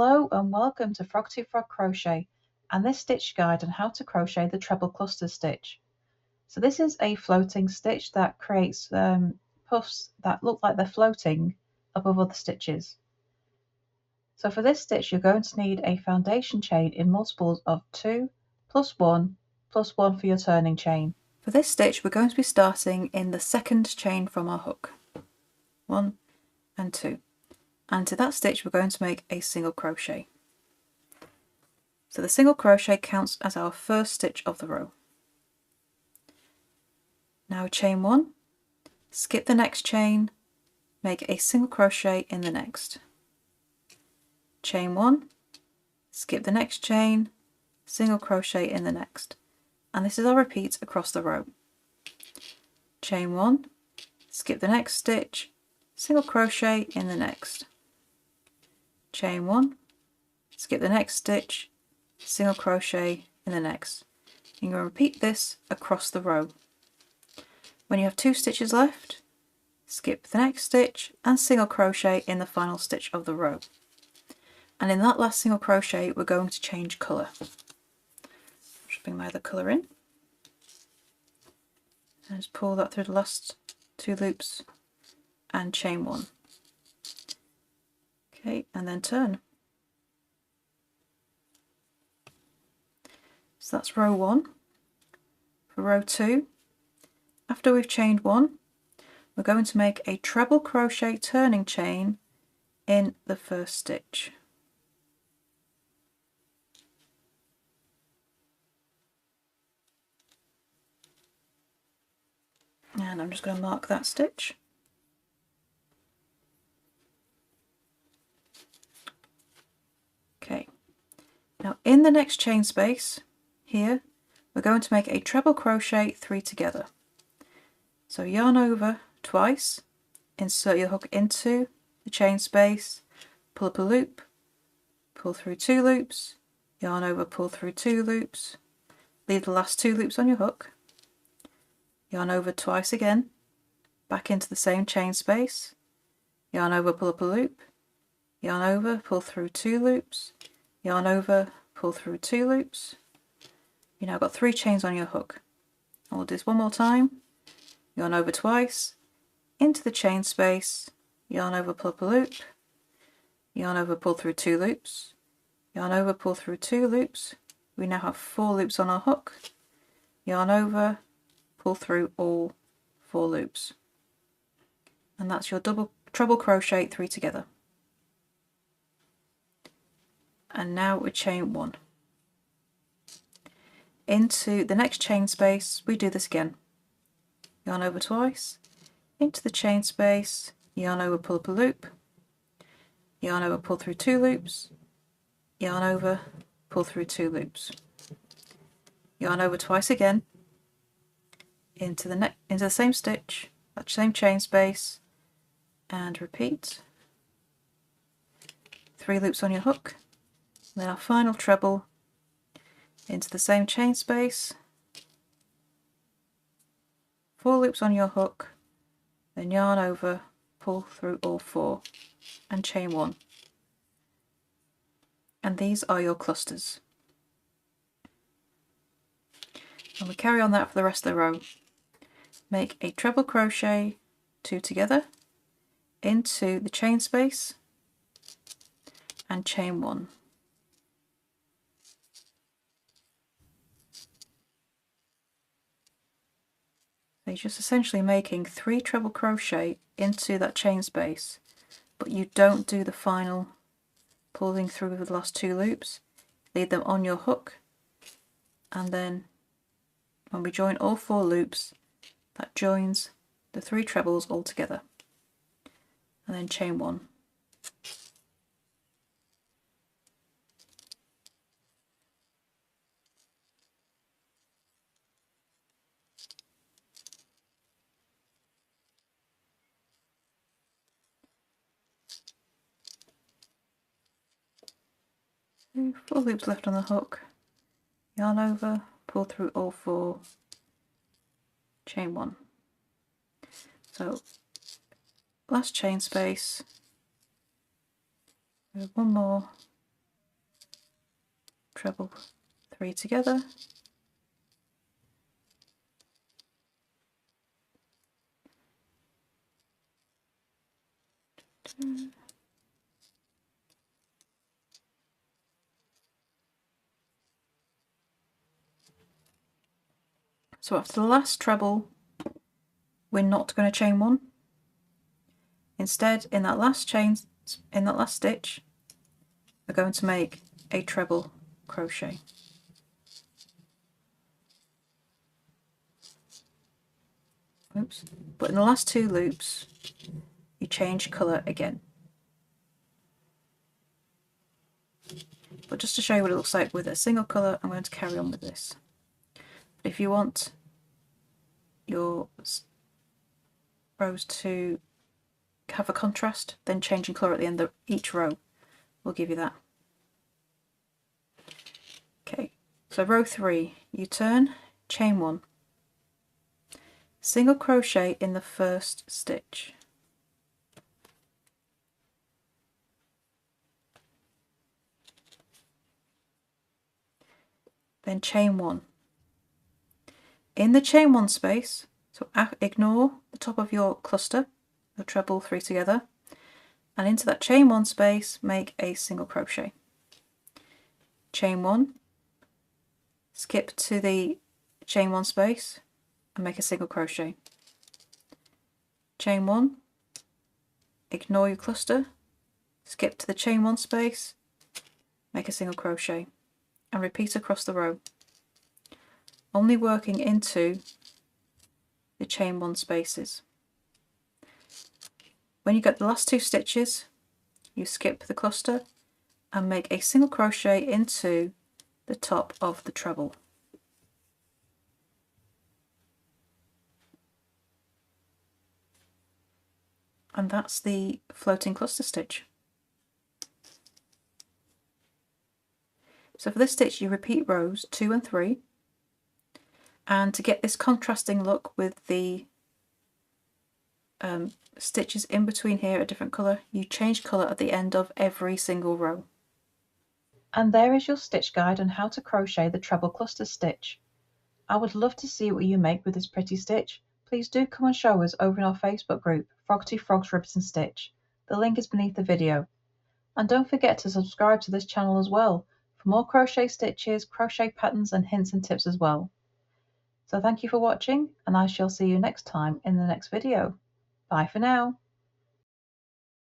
Hello and welcome to Froggity Frog Crochet and this stitch guide on how to crochet the treble cluster stitch. So this is a floating stitch that creates puffs that look like they're floating above other stitches. So for this stitch you're going to need a foundation chain in multiples of 2 plus 1 plus 1 for your turning chain. For this stitch we're going to be starting in the second chain from our hook. 1 and 2. And to that stitch we're going to make a single crochet. So the single crochet counts as our first stitch of the row. Now chain 1, skip the next chain, make a single crochet in the next. Chain 1, skip the next chain, single crochet in the next. And this is our repeat across the row. Chain 1, skip the next stitch, single crochet in the next. Chain 1, skip the next stitch, single crochet in the next. You're going to repeat this across the row. When you have 2 stitches left, skip the next stitch and single crochet in the final stitch of the row. And in that last single crochet we're going to change colour. Just bring my other colour in and just pull that through the last 2 loops and chain 1. Okay, and then turn. So that's row 1. For row 2, after we've chained 1, we're going to make a treble crochet turning chain in the first stitch. And I'm just going to mark that stitch. Okay, now in the next chain space here we're going to make a treble crochet 3 together. So yarn over twice, insert your hook into the chain space, pull up a loop, pull through 2 loops, yarn over, pull through 2 loops, leave the last 2 loops on your hook, yarn over twice again, back into the same chain space, yarn over, pull up a loop, yarn over, pull through 2 loops, yarn over, pull through 2 loops. You now got 3 chains on your hook. I'll do this one more time. Yarn over twice, into the chain space, yarn over, pull up a loop, yarn over, pull through 2 loops, yarn over, pull through 2 loops. We now have 4 loops on our hook, yarn over, pull through all 4 loops. And that's your treble crochet 3 together. And now we chain 1. Into the next chain space we do this again. Yarn over twice, into the chain space, yarn over, pull up a loop, yarn over, pull through 2 loops, yarn over, pull through 2 loops, yarn over twice again, into the same stitch, that same chain space, and repeat. 3 loops on your hook, and then our final treble, into the same chain space, 4 loops on your hook, then yarn over, pull through all 4 and chain 1. And these are your clusters. And we carry on that for the rest of the row. Make a treble crochet 2 together into the chain space and chain 1. So you're just essentially making 3 treble crochet into that chain space, but you don't do the final pulling through with the last 2 loops. Leave them on your hook, and then when we join all 4 loops, that joins the 3 trebles all together, and then chain 1. So 4 loops left on the hook, yarn over, pull through all 4, chain 1. So last chain space, one more treble 3 together. So after the last treble, we're not going to chain one. Instead, in that last stitch, we're going to make a treble crochet. Oops. But in the last 2 loops, you change colour again. But just to show you what it looks like with a single colour, I'm going to carry on with this. But if you want your rows to have a contrast, then changing colour at the end of each row will give you that. Okay, so row 3, you turn, chain 1, single crochet in the first stitch, then chain 1. In the chain 1 space, so ignore the top of your cluster, the treble 3 together, and into that chain 1 space make a single crochet. Chain 1, skip to the chain 1 space and make a single crochet. Chain 1, ignore your cluster, skip to the chain 1 space, make a single crochet, and repeat across the row, only working into the chain 1 spaces. When you get the last 2 stitches, you skip the cluster and make a single crochet into the top of the treble. And that's the floating cluster stitch. So for this stitch you repeat rows 2 and 3, and to get this contrasting look with the stitches in between here a different colour, you change colour at the end of every single row. And there is your stitch guide on how to crochet the treble cluster stitch. I would love to see what you make with this pretty stitch. Please do come and show us over in our Facebook group, Froggity Frogs Ribbons and Stitch. The link is beneath the video. And don't forget to subscribe to this channel as well for more crochet stitches, crochet patterns and hints and tips as well. So thank you for watching, and I shall see you next time in the next video. Bye for now.